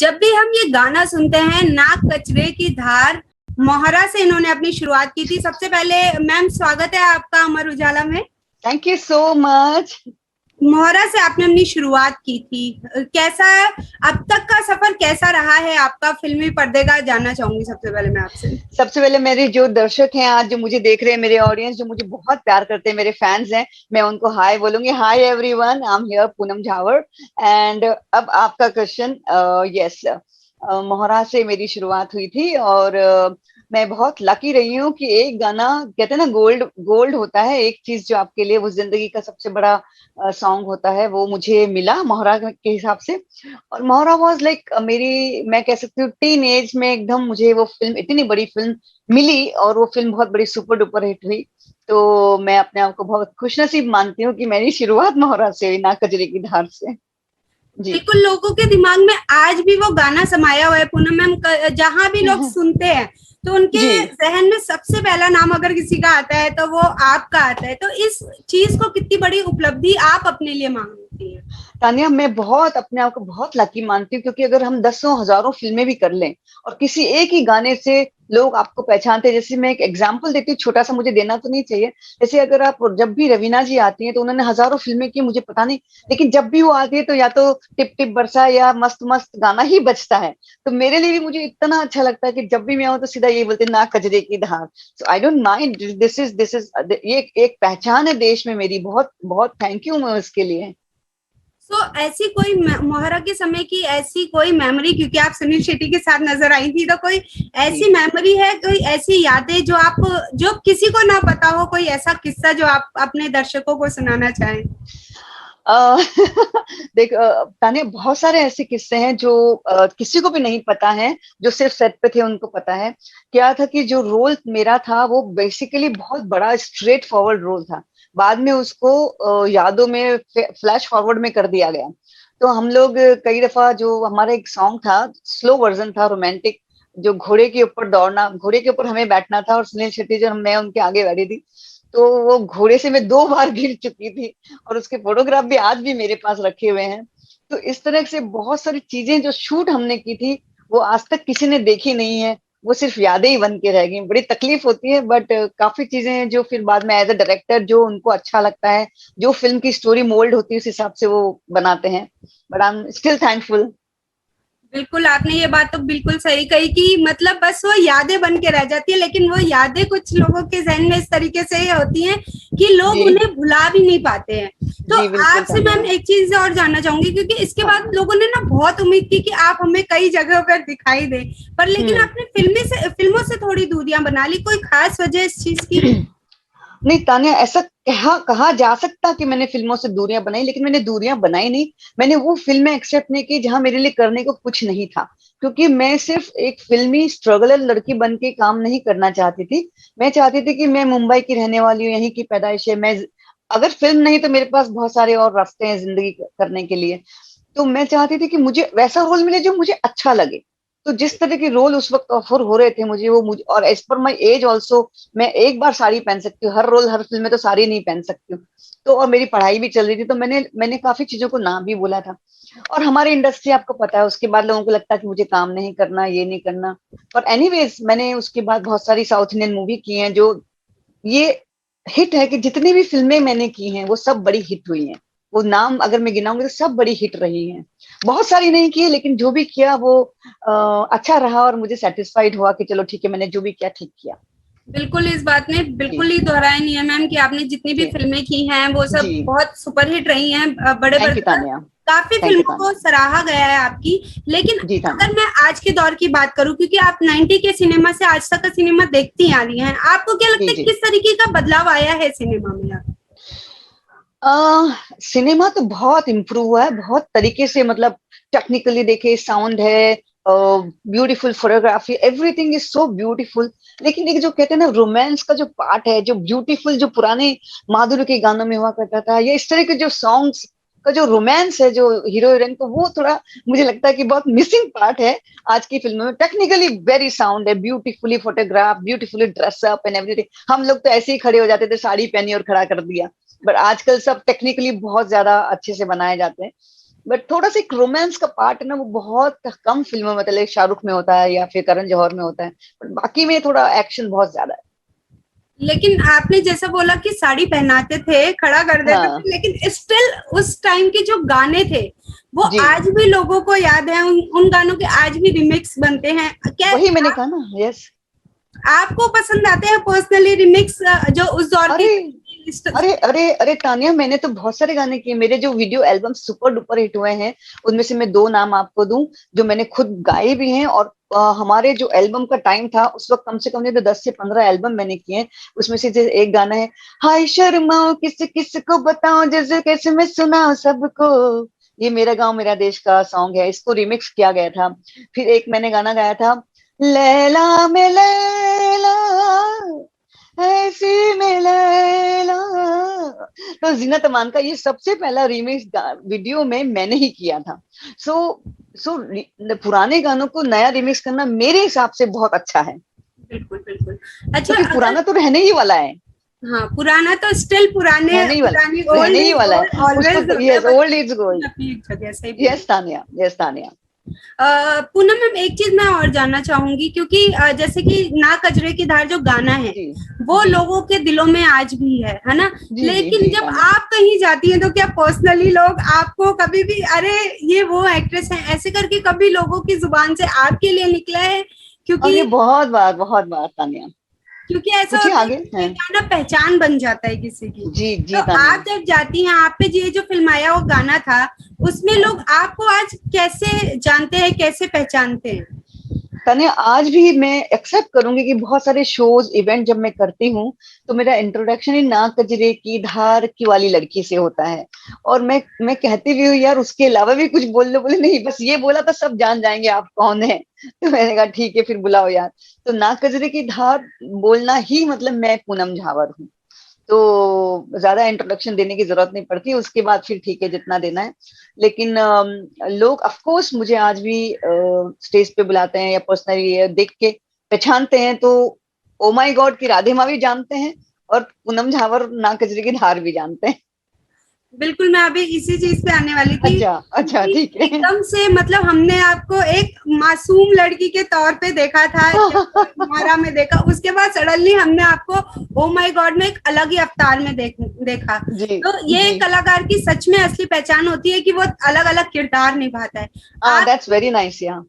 जब भी हम ये गाना सुनते हैं, नाक कचरे की धार, मोहरा से इन्होंने अपनी शुरुआत की थी। सबसे पहले मैम स्वागत है आपका अमर उजाला में। Thank you so much. Mohra से आपने अपनी शुरुआत की थी, कैसा अब तक का सफर कैसा रहा है आपका फिल्मी पर्दे का, जानना चाहूंगी सबसे पहले मैं आपसे। सबसे पहले मेरे जो दर्शक हैं आज, जो मुझे देख रहे हैं, मेरे ऑडियंस जो मुझे बहुत प्यार करते हैं, मेरे फैंस हैं, मैं उनको हाय बोलूंगी। Hi everyone, I am here Poonam झावर। And अब आपका क्वेश्चन। यस, मोहरा से मेरी शुरुआत हुई थी और मैं बहुत लकी रही हूँ कि एक गाना, कहते हैं ना गोल्ड गोल्ड होता है, एक चीज जो आपके लिए वो जिंदगी का सबसे बड़ा सॉन्ग होता है, वो मुझे मिला मोहरा के हिसाब से। और मोहरा वाज लाइक मेरी, मैं कह सकती हूँ टीन एज में एकदम मुझे वो फिल्म, इतनी बड़ी फिल्म मिली और वो फिल्म बहुत बड़ी सुपर डुपर हिट हुई। तो मैं अपने आप को बहुत खुशनसीब मानती हूँ कि मेरी शुरुआत मोहरा से हुई, ना कजरे की धार से। जी बिल्कुल, लोगों के दिमाग में आज भी वो गाना समाया हुआ है पूनम मैम। जहां भी लोग सुनते हैं तो उनके जी। जहन में सबसे पहला नाम अगर किसी का आता है तो वो आपका आता है। तो इस चीज को कितनी बड़ी उपलब्धि आप अपने लिए मानती हैं? तानिया, मैं बहुत अपने आप को बहुत लकी मानती हूँ, क्योंकि अगर हम दसों हजारों फिल्में भी कर लें और किसी एक ही गाने से लोग आपको पहचानते हैं। जैसे मैं एक एग्जांपल देती हूँ, छोटा सा, मुझे देना तो नहीं चाहिए। जैसे अगर आप, जब भी रवीना जी आती हैं तो उन्होंने हजारों फिल्में की, मुझे पता नहीं, लेकिन जब भी वो आती है तो या तो टिप टिप बरसा या मस्त मस्त गाना ही बजता है। तो मेरे लिए भी मुझे इतना अच्छा लगता है कि जब भी मैं आऊँ तो सीधा ये बोलते हैं, ना कजरे की धार। So I don't mind, this is ये एक पहचान है देश में मेरी। बहुत बहुत थैंक यू मैं उसके लिए। तो ऐसी कोई मोहरा के समय की ऐसी कोई मेमोरी, क्योंकि आप सुनील शेट्टी के साथ नजर आई थी, तो कोई जी। ऐसी मेमोरी है, कोई ऐसी यादें जो आप, जो किसी को ना पता हो, कोई ऐसा किस्सा जो आप अपने दर्शकों को सुनाना चाहें? अ, देख ताने, बहुत सारे ऐसे किस्से हैं जो किसी को भी नहीं पता है, जो सिर्फ सेट पे थे उनको पता है। क्या था कि जो रोल मेरा था वो बेसिकली बहुत बड़ा स्ट्रेट फॉरवर्ड रोल था। बाद में उसको यादों में फ्लैश फॉरवर्ड में कर दिया गया। तो हम लोग कई दफा, जो हमारा एक सॉन्ग था, स्लो वर्जन था, रोमांटिक, जो घोड़े के ऊपर दौड़ना, घोड़े के ऊपर हमें बैठना था और सुनील शेट्टी जो, मैं उनके आगे बैठी थी। तो वो घोड़े से मैं 2 बार गिर चुकी थी और उसके फोटोग्राफ भी आज भी मेरे पास रखे हुए हैं। तो इस तरह से बहुत सारी चीजें जो शूट हमने की थी, वो आज तक किसी ने देखी नहीं है। वो सिर्फ यादें ही बन के रह गई। बड़ी तकलीफ होती है, बट काफी चीजें हैं जो फिर बाद में एज अ डायरेक्टर, जो उनको अच्छा लगता है, जो फिल्म की स्टोरी मोल्ड होती है, उस हिसाब से वो बनाते हैं। But I am still thankful. बिल्कुल, आपने ये बात तो बिल्कुल सही कही कि मतलब बस वो यादें बन के रह जाती है, लेकिन वो यादें कुछ लोगों के जहन में इस तरीके से होती हैं कि लोग जी उन्हें भुला भी नहीं पाते हैं। तो जी बिल्कुल आपसे तानिया। मैम एक चीज और जानना चाहूंगी, क्योंकि इसके हाँ। बाद लोगों ने ना बहुत उम्मीद की कि आप हमें कई जगहों पर दिखाई दें, पर लेकिन हम्म। आपने फिल्मों से थोड़ी दूरियां बना ली। कोई खास वजह इस चीज की? नहीं तानिया, ऐसा कहा जा सकता कि मैंने फिल्मों से दूरियां बनाई, लेकिन मैंने दूरियां बनाई नहीं। मैंने वो फिल्में एक्सेप्ट नहीं की जहां मेरे लिए करने को कुछ नहीं था। क्योंकि मैं सिर्फ एक फिल्मी स्ट्रगलर लड़की बन के काम नहीं करना चाहती थी। मैं चाहती थी कि मैं मुंबई की रहने वाली हूँ, यहीं की पैदाइश है मैं। अगर फिल्म नहीं तो मेरे पास बहुत सारे और रास्ते हैं जिंदगी करने के लिए। तो मैं चाहती थी कि मुझे वैसा रोल मिले जो मुझे अच्छा लगे। तो जिस तरह के रोल उस वक्त ऑफर हो रहे थे मुझे, वो मुझे, और as per my age also, मैं एक बार साड़ी पहन सकती हूँ, हर रोल हर फिल्म में तो साड़ी नहीं पहन सकती हूँ। तो और मेरी पढ़ाई भी चल रही थी, तो मैंने मैंने काफी चीजों को ना भी बोला था। और हमारी इंडस्ट्री आपको पता है, उसके बाद लोगों को लगता है कि मुझे काम नहीं करना, ये नहीं करना। पर एनीवेज, मैंने उसके बाद बहुत सारी साउथ इंडियन मूवी की हैं जो, ये हिट है कि जितनी भी फिल्में मैंने की हैं वो सब बड़ी हिट हुई हैं। वो नाम अगर मैं गिनाऊंगी तो सब बड़ी हिट रही हैं। बहुत सारी नहीं की है, लेकिन जो भी किया वो अच्छा रहा और मुझे सेटिस्फाइड हुआ कि चलो ठीक है, मैंने जो भी किया ठीक किया। बिल्कुल, इस बात ने जी बिल्कुल ही दोहराया नहीं है मैम कि आपने जितनी भी जी फिल्में की हैं वो जी। सब बहुत सुपरहिट रही हैं, बड़े थैंक यू बड़े तानिया। काफी थैंक यू फिल्मों को तानिया। सराहा गया है आपकी। लेकिन जी तानिया। अगर मैं आज के दौर की बात करूं, क्योंकि आप 90 के सिनेमा से आज तक का सिनेमा देखती आ रही हैं, आपको क्या जी लगता है जी। किस तरीके का बदलाव आया है सिनेमा में? सिनेमा तो बहुत इम्प्रूव हुआ है, बहुत तरीके से। मतलब टेक्निकली देखे, साउंड है, beautiful photography, everything is so beautiful. लेकिन एक जो कहते हैं ना रोमांस का जो पार्ट है, जो ब्यूटीफुल, जो पुराने माधुरी के गानों में हुआ करता था, या इस तरह के जो सॉन्ग्स का जो रोमांस है, जो हीरो हीरोइन को, वो थोड़ा मुझे लगता है कि बहुत मिसिंग पार्ट है आज की फिल्मों में। टेक्निकली वेरी साउंड है, beautifully photograph, beautifully dress up and everything. हम लोग तो ऐसे ही खड़े हो जाते थे, साड़ी पहनी और खड़ा कर दिया। बट आजकल सब टेक्निकली बहुत ज्यादा अच्छे से बनाए जाते हैं। बट थोड़ा सा एक रोमांस का पार्ट है ना, वो बहुत कम फिल्मों में, मतलब शाहरुख में होता है या फिर करण जौहर में होता है, बट बाकी में थोड़ा एक्शन बहुत ज्यादा लेकिन आपने जैसा बोला कि साड़ी पहनाते थे, खड़ा कर है। देते हाँ थे, लेकिन स्टिल उस टाइम के जो गाने थे वो जी, आज भी लोगों को याद है। उन गानों के आज भी रिमिक्स बनते हैं क्या? वही मैंने कहा ना। यस। आपको पसंद आते हैं पर्सनली रिमिक्स जो उस दौर के? अरे अरे अरे अरे तानिया, मैंने तो बहुत सारे गाने किए। मेरे जो video album super duper hit हुए हैं, उनमें से मैं दो नाम आपको दूं जो मैंने खुद गाए भी हैं। और हमारे जो एल्बम का टाइम था उस वक्त, कम से कम नहीं तो 10 से 15 एल्बम मैंने किए हैं। उसमें से जैसे एक गाना है, हाय शर्माओ किस किस को बताओ, जैसे कैसे मैं सुनाऊं सबको, ये मेरा गांव मेरा देश का सॉन्ग है, इसको रिमिक्स किया गया था। फिर एक मैंने गाना गाया था, लैला में लैला ऐसी में लैला, तो जीनत अमान का ये सबसे पहला रीमिक्स वीडियो में मैंने ही किया था। सो सो पुराने गानों को नया रिमिक्स करना मेरे हिसाब से बहुत अच्छा है, बिल्कुल बिल्कुल। अच्छा, क्योंकि अगर पुराना तो रहने ही वाला है। हाँ, पुराना तो स्टिल पुराने रहने ही वाला पुरानी, रहने ओल्ड ही इज वाला गोल्ड है ऑलवेज उसको। होता है, यस, बस ओल्ड इज गोल्ड। अपनी एक जगह। सही बोल। Yes Tania, yes Tania. Poonam ma'am, एक चीज मैं और जानना चाहूंगी, क्योंकि जैसे कि ना कजरे की धार जो गाना है जी वो जी लोगों के दिलों में आज भी है ना? जी जी लेकिन जी जब तानिया। आप कहीं जाती हैं तो क्या पर्सनली लोग आपको कभी भी, अरे ये वो एक्ट्रेस है, ऐसे करके कभी लोगों की जुबान से आपके लिए निकला है? क्योंकि अरे बहुत बार तानिया। क्योंकि ऐसा पूछिए होता है आगे कि हैं। ये गाना पहचान बन जाता है किसी की। जी तो जी तानिया। आप जब जाती हैं, आप पे ये जो फिल्माया वो गाना था, उसमें लोग आपको आज कैसे जानते हैं, कैसे पहचानते हैं? तने आज भी मैं एक्सेप्ट करूंगी कि बहुत सारे शोज इवेंट जब मैं करती हूँ, तो मेरा इंट्रोडक्शन ही ना कजरे की धार की वाली लड़की से होता है। और मैं कहती भी हूँ यार उसके अलावा भी कुछ बोल लो, बोले नहीं बस ये बोला तो सब जान जाएंगे आप कौन है। तो मैंने कहा ठीक है फिर बुलाओ यार। तो ना कजरे की धार बोलना ही मतलब मैं पूनम झावर हूँ। तो ज्यादा इंट्रोडक्शन देने की जरूरत नहीं पड़ती, उसके बाद फिर ठीक है जितना देना है। लेकिन लोग ऑफ कोर्स मुझे आज भी स्टेज पे बुलाते हैं या पर्सनली देख के पहचानते हैं। तो ओ माय गॉड की राधे माँ भी जानते हैं, और पूनम झावर ना कजरी की धार भी जानते हैं। बिल्कुल, मैं अभी इसी चीज पे आने वाली थी अच्छा अच्छा कि ठीक है। एकदम से मतलब हमने आपको एक मासूम लड़की के तौर पे देखा था जब मारा में देखा, उसके बाद सडनली हमने आपको ओ माय गॉड में एक अलग ही अवतार में देखा। जी तो ये जी। कलाकार की सच में असली पहचान होती है कि वो अलग अलग किरदार निभाता है। हाँ आप दैट्स वेरी नाइस या।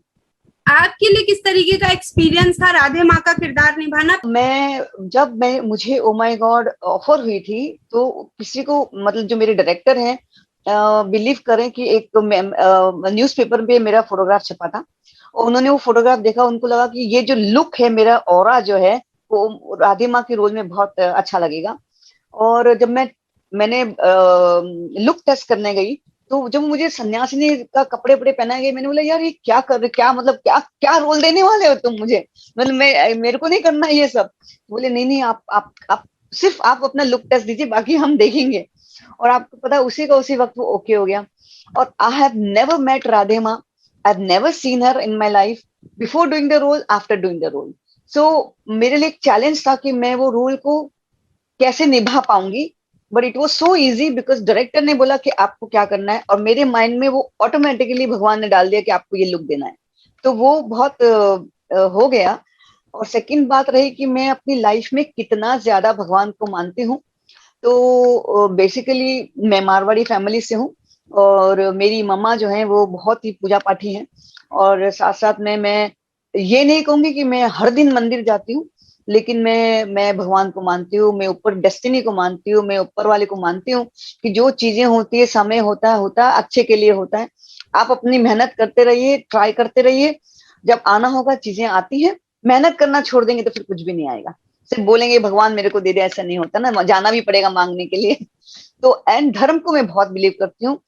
आपके लिए किस तरीके का एक्सपीरियंस था राधे माँ का किरदार निभाना? मैं मुझे ओ माय गॉड ऑफर हुई थी, तो किसी को मतलब जो मेरे डायरेक्टर हैं, बिलीव करें कि एक न्यूज़पेपर पे मेरा फोटोग्राफ छपा था, और उन्होंने वो फोटोग्राफ देखा, उनको लगा कि ये जो लुक है मेरा ऑरा जो है वो राधे माँ के रोल में बहुत अच्छा लगेगा। और जब मैंने लुक टेस्ट करने गई, तो जब मुझे सन्यासिनी का कपड़े वपड़े पहनाए गए, मैंने बोला यार ये क्या कर रहे, क्या मतलब क्या क्या रोल देने वाले हो तुम मुझे, मतलब मेरे को नहीं करना ये सब। बोले नहीं नहीं, आप सिर्फ आप अपना लुक टेस्ट दीजिए, बाकी हम देखेंगे। और आपको पता है उसी का उसी वक्त वो ओके हो गया। और I have never met Radhe Maa, I have never seen her in my life before doing the role, after doing the role. So मेरे लिए एक चैलेंज था कि मैं वो रोल को कैसे निभा पाऊंगी। But it was so easy because director ने बोला कि आपको क्या करना है, और मेरे माइंड में वो ऑटोमेटिकली भगवान ने डाल दिया कि आपको ये लुक देना है। तो वो बहुत हो गया। और सेकंड बात रही कि मैं अपनी लाइफ में कितना ज्यादा भगवान को मानती हूँ। तो बेसिकली मैं मारवाड़ी फैमिली से हूँ, और मेरी मम्मा जो है वो बहुत ही पूजा पाठी हैं। और साथ साथ में मैं ये नहीं कहूंगी कि मैं हर दिन मंदिर जाती हूँ, लेकिन मैं भगवान को मानती हूँ, मैं ऊपर डेस्टिनी को मानती हूँ, मैं ऊपर वाले को मानती हूँ कि जो चीजें होती है समय होता है अच्छे के लिए होता है। आप अपनी मेहनत करते रहिए, ट्राई करते रहिए, जब आना होगा चीजें आती हैं। मेहनत करना छोड़ देंगे तो फिर कुछ भी नहीं आएगा। सिर्फ बोलेंगे भगवान मेरे को दे दे, ऐसा नहीं होता ना, जाना भी पड़ेगा मांगने के लिए। तो एंड धर्म को मैं बहुत बिलीव करती हूँ,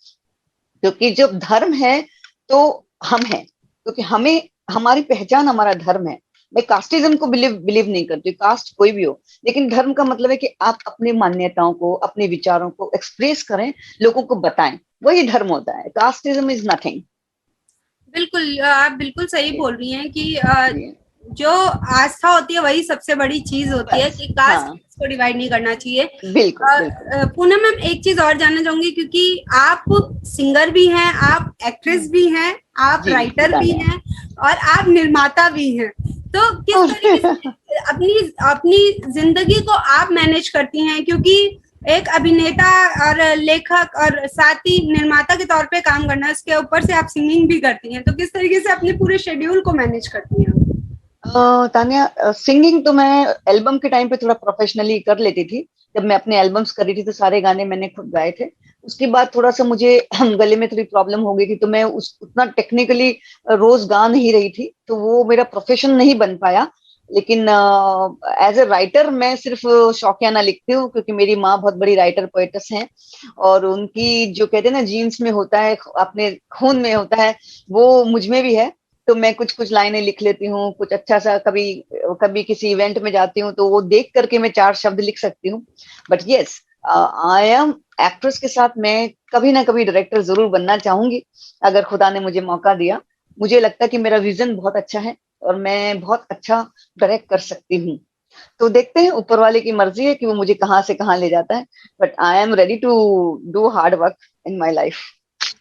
क्योंकि जब धर्म है तो हम हैं, क्योंकि हमें हमारी पहचान हमारा धर्म है। मैं कास्टिज्म को बिलीव बिलीव नहीं करती, कास्ट कोई भी हो, लेकिन धर्म का मतलब है कि आप अपनी मान्यताओं को, अपने विचारों को एक्सप्रेस करें, लोगों को बताएं, वही धर्म होता है। Casteism is nothing. बिल्कुल, आप बिल्कुल सही बोल रही हैं कि जो आस्था होती है वही सबसे बड़ी चीज होती है कि कास्ट हाँ को डिवाइड नहीं करना चाहिए। बिल्कुल बिल्कुल। पूनम मैम एक चीज और जानना चाहूंगी, क्योंकि आप सिंगर भी हैं, आप एक्ट्रेस भी हैं, आप जी राइटर भी तान्या। हैं और आप निर्माता भी हैं, तो किस तरीके से अपनी अपनी जिंदगी को आप मैनेज करती हैं? क्योंकि एक अभिनेता और लेखक और साथ ही निर्माता के तौर पे काम करना, इसके ऊपर से आप सिंगिंग भी करती हैं, तो किस तरीके से अपने पूरे शेड्यूल को मैनेज करती हैं? तान्या, सिंगिंग तो मैं एल्बम के टाइम पे थोड़ा प्रोफेशनली कर लेती थी। जब मैं अपने एल्बम्स कर रही थी तो सारे गाने मैंने खुद गाए थे। उसके बाद थोड़ा सा मुझे गले में थोड़ी प्रॉब्लम हो गई थी, तो मैं उस उतना टेक्निकली रोज गा नहीं रही थी, तो वो मेरा प्रोफेशन नहीं बन पाया। लेकिन एज ए राइटर मैं सिर्फ शौकियाना लिखती हूँ, क्योंकि मेरी माँ बहुत बड़ी राइटर पोएटस हैं, और उनकी जो कहते हैं ना जीन्स में होता है, अपने खून में होता है, वो मुझ में भी है। तो मैं कुछ कुछ लाइनें लिख लेती हूँ, कुछ अच्छा सा, कभी कभी किसी इवेंट में जाती हूँ तो वो देख करके मैं 4 शब्द लिख सकती हूँ। But yes, I am actress के साथ मैं कभी ना कभी डायरेक्टर जरूर बनना चाहूंगी, अगर खुदा ने मुझे मौका दिया। मुझे लगता है कि मेरा विजन बहुत अच्छा है और मैं बहुत अच्छा डायरेक्ट कर सकती हूँ। तो देखते हैं, ऊपर वाले की मर्जी है कि वो मुझे कहाँ से कहाँ ले जाता है। But I am ready to do hard work in my life.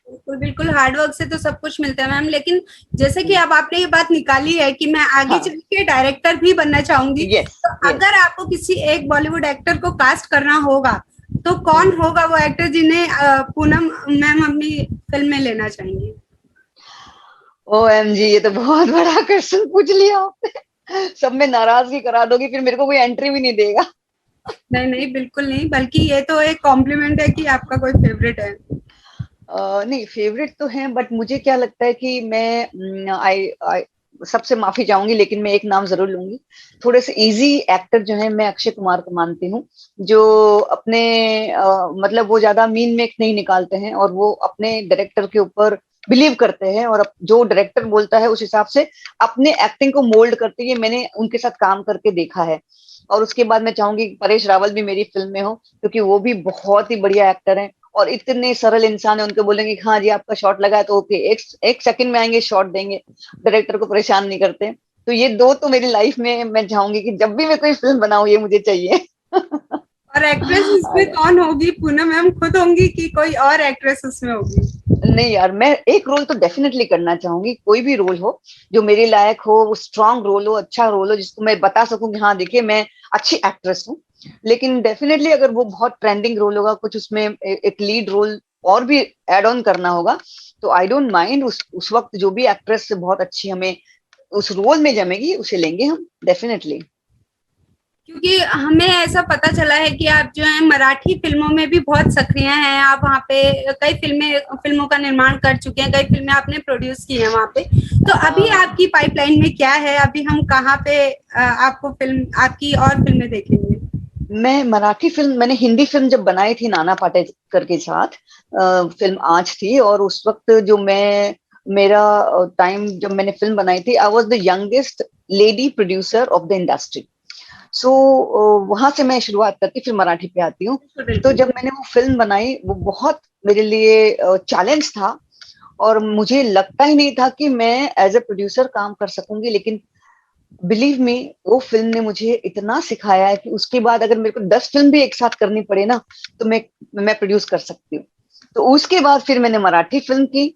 बिल्कुल बिल्कुल, हार्ड वर्क से तो सब कुछ मिलता है मैम, लेकिन जैसे कि अब आपने ये बात निकाली है कि मैं आगे हाँ चल के डायरेक्टर भी बनना चाहूंगी, यस तो यस। अगर आपको किसी एक बॉलीवुड एक्टर को कास्ट करना होगा, तो कौन होगा वो एक्टर जिन्हें पूनम मैम अपनी फिल्म में लेना चाहेंगी? OMG, ये तो बहुत बड़ा क्वेश्चन पूछ लिया आपने। सब में नाराजगी करा दोगी, फिर मेरे को कोई एंट्री भी नहीं देगा। नहीं नहीं, बिल्कुल नहीं, बल्कि ये तो एक कॉम्प्लीमेंट है कि आपका कोई फेवरेट है। नहीं, फेवरेट तो है, बट मुझे क्या लगता है कि मैं आई आई सबसे माफी चाहूंगी, लेकिन मैं एक नाम जरूर लूंगी। थोड़े से इजी एक्टर जो है, मैं अक्षय कुमार को मानती हूँ, जो अपने मतलब वो ज्यादा मीन मेक नहीं निकालते हैं, और वो अपने डायरेक्टर के ऊपर बिलीव करते हैं, और जो डायरेक्टर बोलता है उस हिसाब से अपने एक्टिंग को मोल्ड करते हैं। मैंने उनके साथ काम करके देखा है। और उसके बाद मैं चाहूंगी कि परेश रावल भी मेरी फिल्म में हो, क्योंकि वो भी बहुत ही बढ़िया एक्टर हैं और इतने सरल इंसान है। उनको बोलेंगे कि हाँ जी आपका शॉट लगा है तो ओके, एक सेकंड में आएंगे, शॉट देंगे, डायरेक्टर को परेशान नहीं करते। तो ये दो तो मेरी लाइफ में मैं चाहूंगी कि जब भी मैं कोई फिल्म बनाऊं ये मुझे चाहिए। और एक्ट्रेस इसमें कौन होगी? पूनम मैम खुद होंगी कि कोई और एक्ट्रेस उसमें होगी? नहीं यार, मैं एक रोल तो डेफिनेटली करना चाहूंगी, कोई भी रोल हो जो मेरे लायक हो, वो स्ट्रांग रोल हो, अच्छा रोल हो, जिसको मैं बता सकूं कि हाँ देखिए मैं अच्छी एक्ट्रेस हूँ। लेकिन डेफिनेटली अगर वो बहुत ट्रेंडिंग रोल होगा, कुछ उसमें एक लीड रोल और भी एड ऑन करना होगा, तो आई डोंट माइंड। उस वक्त जो भी एक्ट्रेस बहुत अच्छी हमें उस रोल में जमेगी उसे लेंगे हम डेफिनेटली। क्योंकि हमें ऐसा पता चला है कि आप जो है मराठी फिल्मों में भी बहुत सक्रिय हैं, आप वहाँ पे कई फिल्मों का निर्माण कर चुके हैं, कई फिल्में आपने प्रोड्यूस की हैं वहाँ पे। तो अभी आपकी पाइपलाइन में क्या है? अभी हम कहाँ पे आपको आपकी और फिल्में देखेंगे? मैं मराठी फिल्म, मैंने हिंदी फिल्म जब बनाई थी नाना पाटेकर के साथ, फिल्म आज थी, और उस वक्त जो मैं मेरा टाइम जब मैंने फिल्म बनाई थी, I was the youngest lady producer of the industry. So वहां से मैं शुरुआत करती, फिर मराठी पे आती हूँ। तो जब मैंने वो फिल्म बनाई, वो बहुत मेरे लिए चैलेंज था, और मुझे लगता ही नहीं था कि मैं एज ए प्रोड्यूसर काम कर सकूंगी। लेकिन बिलीव मी, वो फिल्म ने मुझे इतना सिखाया है कि उसके बाद अगर मेरे को 10 फिल्म भी एक साथ करनी पड़े ना, तो मैं प्रोड्यूस कर सकती हूँ। तो उसके बाद फिर मैंने मराठी फिल्म की।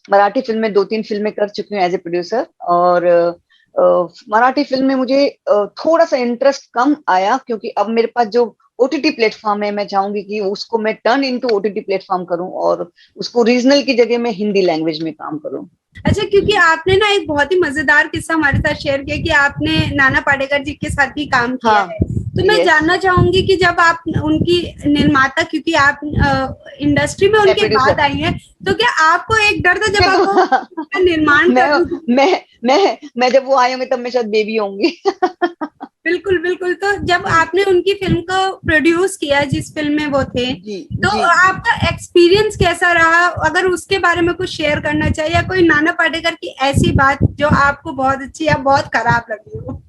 मराठी फिल्म में 2-3 फिल्में कर चुकी हूँ एज ए प्रोड्यूसर। और मराठी फिल्म में मुझे थोड़ा सा इंटरेस्ट कम आया, क्योंकि अब मेरे पास जो OTT प्लेटफॉर्म है, मैं चाहूंगी कि उसको मैं टर्न इनटू OTT प्लेटफॉर्म करूं, और उसको रीजनल की जगह मैं हिंदी लैंग्वेज में काम करूं। अच्छा, क्योंकि आपने ना एक बहुत ही मजेदार किस्सा हमारे साथ शेयर किया कि आपने नाना पाटेकर जी के साथ भी काम किया हाँ है, तो मैं यस, जानना चाहूंगी कि जब आप उनकी निर्माता, क्योंकि आप इंडस्ट्री में मैं उनके बाद प्रोड्यूसर। आई हैं, तो क्या आपको एक डर था जब आप देखो उनका निर्माण मैं कर रही थी? मैं जब वो आए होंगे तब मैं शायद बेबी होंगी। बिल्कुल बिल्कुल, तो जब आपने उनकी फिल्म को प्रोड्यूस किया, जिस फिल्म में वो थे, जी तो जी जी। आपका एक्सपीरियंस कैसा रहा? अगर उसके बारे में कुछ शेयर करना चाहिए, या कोई नाना पाटेकर की ऐसी बात जो आपको बहुत अच्छी या बहुत खराब लगी हो?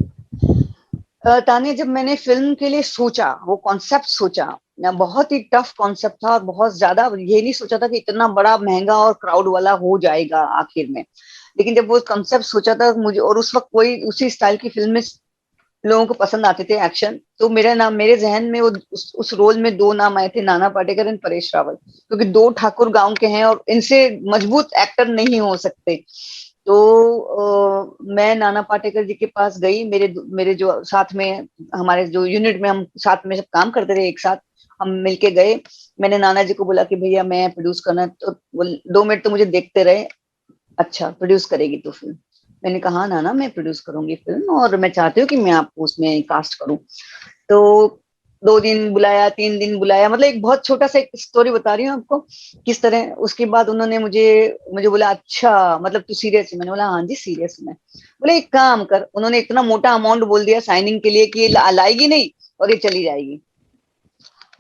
ताने, जब मैंने फिल्म के लिए सोचा, वो कॉन्सेप्ट सोचा, बहुत ही टफ कॉन्सेप्ट था, और बहुत ज्यादा ये नहीं सोचा था कि इतना बड़ा महंगा और क्राउड वाला हो जाएगा आखिर में। लेकिन जब वो कंसेप्ट सोचा था मुझे, और उस वक्त कोई उसी स्टाइल की फिल्म में लोगों को पसंद आते थे एक्शन, तो मेरा नाम, मेरे जहन में वो उस रोल में दो नाम आए थे, नाना पाटेकर एंड परेश रावल, क्योंकि दो ठाकुर गांव के हैं और इनसे मजबूत एक्टर नहीं हो सकते। तो मैं नाना पाटेकर जी के पास गई, मेरे मेरे जो साथ में, हमारे जो यूनिट में हम साथ में सब काम करते थे एक साथ, हम मिलके गए। मैंने नाना जी को बोला कि भैया मैं प्रोड्यूस करना है, तो वो 2 मिनट तो मुझे देखते रहे। अच्छा, प्रोड्यूस करेगी तू फिल्म? मैंने कहा हाँ नाना, मैं प्रोड्यूस करूंगी फिल्म और मैं चाहती हूँ कि मैं आपको उसमें कास्ट करूँ। तो 2 दिन बुलाया, 3 दिन बुलाया, मतलब एक बहुत छोटा सा एक स्टोरी बता रही हूँ आपको किस तरह। उसके बाद उन्होंने मुझे मुझे बोला अच्छा मतलब तू सीरियस है? मैंने बोला हाँ जी सीरियस हूँ मैं। बोले एक काम कर, उन्होंने इतना मोटा अमाउंट बोल दिया साइनिंग के लिए कि ये लाएगी नहीं और ये चली जाएगी।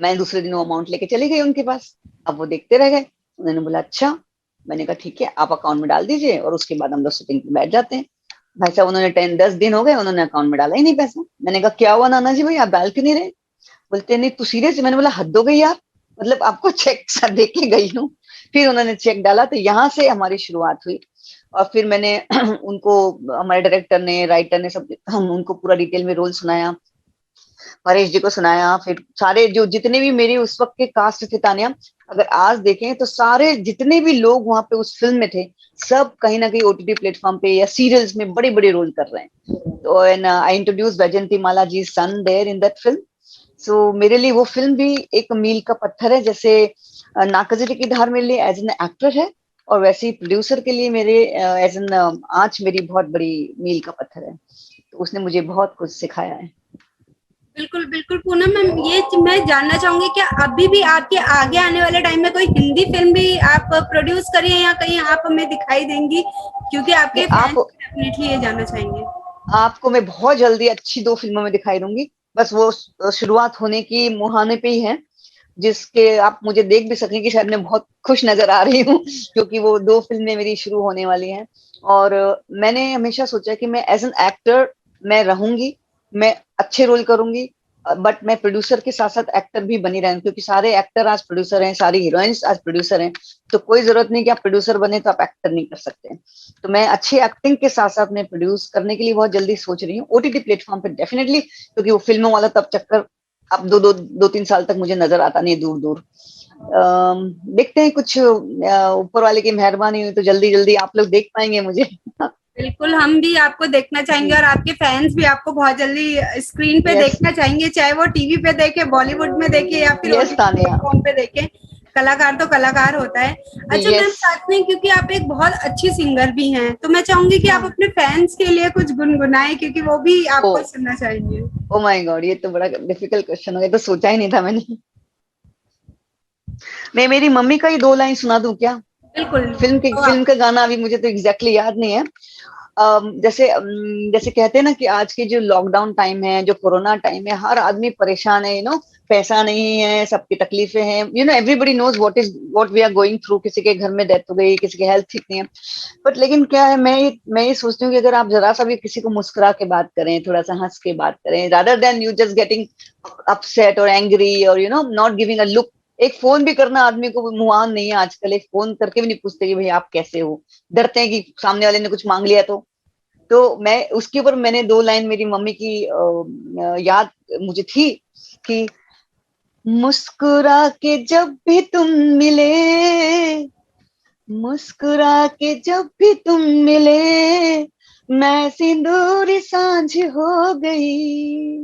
मैं दूसरे दिन वो अमाउंट लेके चली गई उनके पास। अब वो देखते रह गए। उन्होंने बोला अच्छा। मैंने कहा ठीक है, आप अकाउंट में डाल दीजिए और उसके बाद हम लोग शूटिंग पे बैठ जाते हैं। भाई साहब उन्होंने 10-10 दिन हो गए, उन्होंने अकाउंट में डाला ही नहीं पैसा। मैंने कहा क्या हुआ नाना जी भाई, आप डाल क्यों नहीं रहे? बोलते नहीं तू सीरियस है? मैंने बोला हद हो गई यार, मतलब आपको चेक दे के गई हूँ। फिर उन्होंने चेक डाला, तो यहाँ से हमारी शुरुआत हुई। और फिर मैंने उनको, हमारे डायरेक्टर ने, राइटर ने, सब हम उनको पूरा डिटेल में रोल सुनाया, परेश जी को सुनाया। फिर सारे जो जितने भी मेरे उस वक्त के कास्ट थे तानिया, अगर आज देखें तो सारे जितने भी लोग वहां पे उस फिल्म में थे, सब कहीं ना कहीं ओटीटी प्लेटफॉर्म पे या सीरियल्स में बड़े बड़े रोल कर रहे हैं। तो and I introduce Vyjayanthimala ji son there in that film. So मेरे लिए वो फिल्म भी एक मील का पत्थर है, जैसे नाकजरी की धार मेरे लिए एज एन एक्टर है, और वैसे ही प्रोड्यूसर के लिए मेरे एज एन आंच मेरी बहुत बड़ी मील का पत्थर है। तो उसने मुझे बहुत कुछ सिखाया है। बिल्कुल बिल्कुल पूनम मैम, ये मैं जानना चाहूंगी कि अभी भी आपके आगे आने वाले टाइम में कोई हिंदी फिल्म भी आप प्रोड्यूस करिए या कहीं आप हमें दिखाई देंगी, क्योंकि नहीं आपके आप, फैंस डेफिनेटली ये जानना चाहेंगे। आपको मैं बहुत जल्दी अच्छी 2 फिल्मों में दिखाई दूंगी। बस वो शुरुआत होने की मुहाने पे ही है, जिसके आप मुझे देख भी सकें कि शायद मैं बहुत खुश नजर आ रही हूँ क्योंकि वो 2 फिल्में मेरी शुरू होने वाली हैं। और मैंने हमेशा सोचा कि मैं एज एन एक्टर मैं रहूंगी, मैं अच्छे रोल करूंगी, बट मैं प्रोड्यूसर के साथ साथ एक्टर भी बनी रहूं, क्योंकि सारे एक्टर आज प्रोड्यूसर हैं, सारी हीरोइंस आज प्रोड्यूसर हैं। तो कोई जरूरत नहीं कि आप प्रोड्यूसर बने तो आप एक्टर नहीं कर सकते। तो मैं अच्छी एक्टिंग के साथ साथ मैं प्रोड्यूस करने के लिए बहुत जल्दी सोच रही हूँ, ओटीटी प्लेटफॉर्म पे डेफिनेटली, क्योंकि वो फिल्मों वाला तब चक्कर अब 2-3 साल तक मुझे नजर आता नहीं, दूर दूर। देखते हैं, कुछ ऊपर वाले की मेहरबानी हुई तो जल्दी जल्दी आप लोग देख पाएंगे मुझे। बिल्कुल, हम भी आपको देखना चाहेंगे जी। और आपके फैंस भी आपको बहुत जल्दी स्क्रीन पे यस। देखना चाहेंगे, चाहे वो टीवी पे देखे, बॉलीवुड में देखे या फिर यस ओटीटी तानिया। प्लेटफॉर्म पे देखे। कलाकार तो कलाकार होता है। अच्छा मैम, यस। साथ में क्योंकि आप एक बहुत अच्छी सिंगर भी हैं, तो मैं चाहूंगी कि आप अपने फैंस के लिए कुछ गुनगुनाएं, क्योंकि वो भी ओ, आपको सुनना चाहेंगे। ओ माय गॉड, ये तो बड़ा डिफिकल्ट क्वेश्चन हो गया, तो सोचा ही नहीं था मैंने। मैं मेरी मम्मी का ही 2 लाइन सुना दूं क्या? बिल्कुल। तो फिल्म का गाना अभी मुझे तो एग्जैक्टली याद नहीं है। जैसे कहते हैं ना कि आज के जो लॉकडाउन टाइम है, जो कोरोना टाइम है, हर आदमी परेशान है, पैसा नहीं है, सबकी तकलीफें हैं, everybody knows what we are going through. किसी के घर में डेथ हो गई, किसी की हेल्थ ठीक नहीं है। बट लेकिन क्या है, मैं ये सोचती हूँ कि अगर आप जरा सा भी किसी को मुस्कुरा के बात करें, थोड़ा सा हंस के बात करें, rather than you just getting upset और एंग्री और नॉट गिविंग अ लुक। एक फोन भी करना आदमी को मुहान नहीं है आजकल, एक फोन करके भी नहीं पूछते कि भाई आप कैसे हो, डरते हैं कि सामने वाले ने कुछ मांग लिया तो मैं उसके ऊपर मैंने 2 लाइन मेरी मम्मी की याद मुझे थी कि मुस्कुरा के जब भी तुम मिले, मुस्कुरा के जब भी तुम मिले, मैं सिंदूरी सांझ हो गई।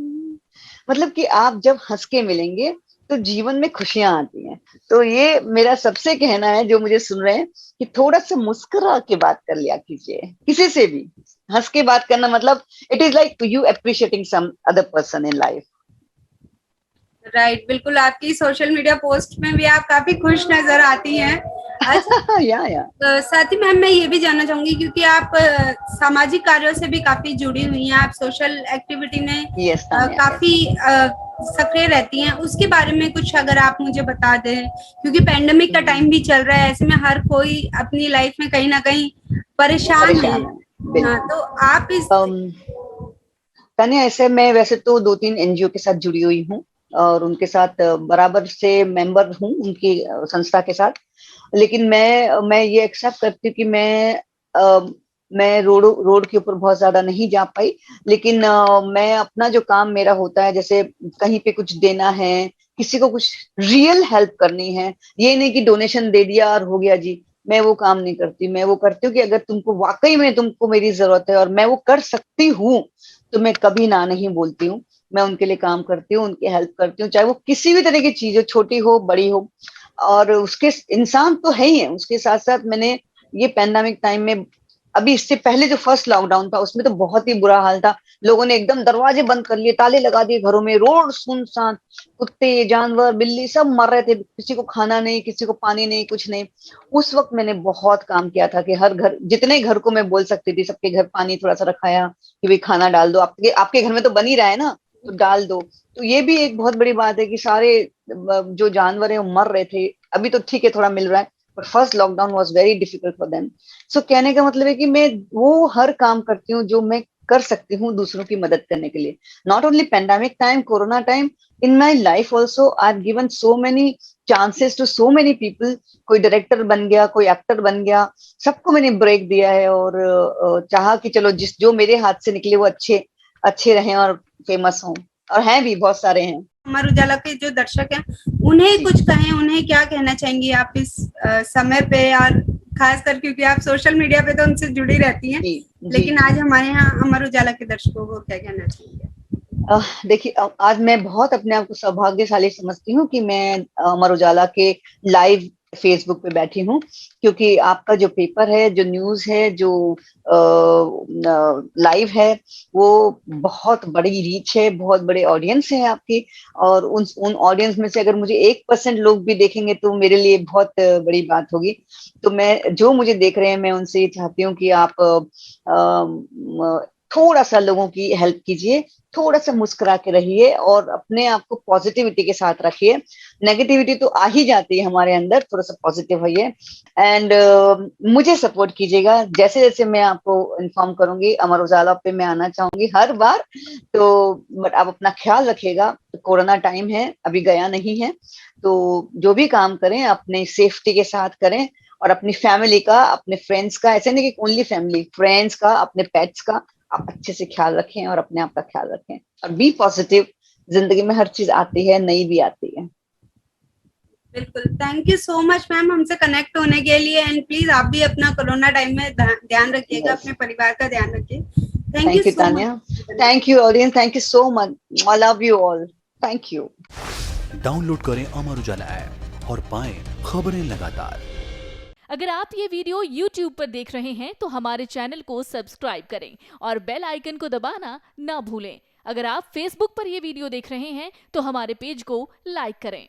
मतलब कि आप जब हंस के मिलेंगे तो जीवन में खुशियां आती हैं। तो ये मेरा सबसे कहना है जो मुझे सुन रहे हैं, कि थोड़ा सा मुस्कुरा के बात कर लिया कीजिए किसी से भी। हंस के बात करना मतलब it is like you appreciating some other person in life. Right, बिल्कुल आपकी सोशल मीडिया पोस्ट में भी आप काफी खुश नजर आती हैं। अच्छा, या साथ ही मैम मैं ये भी जानना चाहूंगी, क्योंकि आप सामाजिक कार्यों से भी काफी जुड़ी हुई हैं, आप सोशल एक्टिविटी में यस तान्या, काफी यस। सक्रिय रहती हैं, उसके बारे में कुछ अगर आप मुझे बता दें, क्योंकि पेंडेमिक का टाइम भी चल रहा है, ऐसे में हर कोई अपनी लाइफ में कहीं ना कहीं परेशान है। परेशान है, हाँ, बिल्कुल। तो आप इस तान्या ऐसे मैं वैसे तो 2-3 एनजीओ के साथ जुड़ी हुई हूँ, और उनके साथ बराबर से मेंबर हूँ उनकी संस्था के साथ। लेकिन मैं ये एक्सेप्ट करती हूँ कि मैं मैं रोड के ऊपर बहुत ज्यादा नहीं जा पाई, लेकिन मैं अपना जो काम मेरा होता है, जैसे कहीं पे कुछ देना है, किसी को कुछ रियल हेल्प करनी है, ये नहीं कि डोनेशन दे दिया और हो गया जी, मैं वो काम नहीं करती। मैं वो करती हूँ कि अगर तुमको वाकई में तुमको मेरी जरूरत है और मैं वो कर सकती हूँ, तो मैं कभी ना नहीं बोलती हूँ। मैं उनके लिए काम करती हूँ, उनकी हेल्प करती हूँ, चाहे वो किसी भी तरह की चीज हो, छोटी हो बड़ी हो। और उसके इंसान तो है ही है, उसके साथ साथ मैंने ये पैंडेमिक टाइम में, अभी इससे पहले जो फर्स्ट लॉकडाउन था उसमें तो बहुत ही बुरा हाल था। लोगों ने एकदम दरवाजे बंद कर लिए, ताले लगा दिए घरों में, रोड सुनसान, कुत्ते जानवर बिल्ली सब मर रहे थे, किसी को खाना नहीं, किसी को पानी नहीं, कुछ नहीं। उस वक्त मैंने बहुत काम किया था कि हर घर, जितने घर को मैं बोल सकती थी, सबके घर पानी थोड़ा सा रखाया कि भाई खाना डाल दो, आपके आपके घर में तो बन ही रहा है ना, तो डाल दो। तो ये भी एक बहुत बड़ी बात है कि सारे जो जानवर है वो मर रहे थे। अभी तो ठीक है, थोड़ा मिल रहा है, पर first lockdown was very difficult for them. So कहने का मतलब है कि मैं वो हर काम करती हूँ जो मैं कर सकती हूँ दूसरों की मदद करने के लिए। Not only pandemic time, corona time, in my life also I have given so many chances to so many people. कोई डायरेक्टर बन गया, कोई एक्टर बन गया, सबको मैंने ब्रेक दिया है। और चाहा कि चलो जिस जो मेरे हाथ से निकले वो अच्छे अच्छे रहें और फेमस हों, और हैं भी, बहुत सारे हैं। अमर उजाला के जो दर्शक हैं, उन्हें जी कुछ कहें, उन्हें क्या कहना चाहेंगी आप इस समय पे, और खासकर क्योंकि आप सोशल मीडिया पे तो उनसे जुड़ी रहती हैं, जी जी। लेकिन आज हमारे यहाँ अमर उजाला के दर्शकों को क्या कहना चाहेंगे? देखिए, आज मैं बहुत अपने आप को सौभाग्यशाली समझती हूँ कि मैं अमर उजाला के लाइव फेसबुक पे बैठी हूँ, क्योंकि आपका जो पेपर है, जो न्यूज है, जो लाइव है, वो बहुत बड़ी रीच है, बहुत बड़े ऑडियंस है आपकी। और उन ऑडियंस में से अगर मुझे 1% लोग भी देखेंगे तो मेरे लिए बहुत बड़ी बात होगी। तो मैं, जो मुझे देख रहे हैं, मैं उनसे ये चाहती हूँ कि आप थोड़ा सा लोगों की हेल्प कीजिए, थोड़ा सा मुस्कुरा के रहिए और अपने आप को पॉजिटिविटी के साथ रखिए। नेगेटिविटी तो आ ही जाती है हमारे अंदर, थोड़ा सा पॉजिटिव होइए। एंड मुझे सपोर्ट कीजिएगा, जैसे जैसे मैं आपको इन्फॉर्म करूंगी, अमर उजाला पे मैं आना चाहूंगी हर बार। तो बट आप अपना ख्याल रखिएगा, कोरोना टाइम है, अभी गया नहीं है। तो जो भी काम करें अपने सेफ्टी के साथ करें, और अपनी फैमिली का, अपने फ्रेंड्स का, ऐसे नहीं कि ओनली फैमिली, फ्रेंड्स का, अपने पेट्स का आप अच्छे से ख्याल रखें, और अपने आप का ख्याल रखें, और बी पॉजिटिव। जिंदगी में हर चीज आती है, नई भी आती है। बिल्कुल, thank you so much ma'am हमसे कनेक्ट होने के लिए, एंड प्लीज आप भी अपना कोरोना टाइम में ध्यान रखिएगा, यस, अपने परिवार का ध्यान रखिए। Thank you thank you so Tania, much. Thank you audience, thank you so much, I love you all, thank you. Download करें अमर उजाला ऐप और पाएं खबरें लगातार। अगर आप ये वीडियो YouTube पर देख रहे हैं तो हमारे चैनल को सब्सक्राइब करें और बेल आइकन को दबाना ना भूलें। अगर आप Facebook पर ये वीडियो देख रहे हैं तो हमारे पेज को लाइक करें।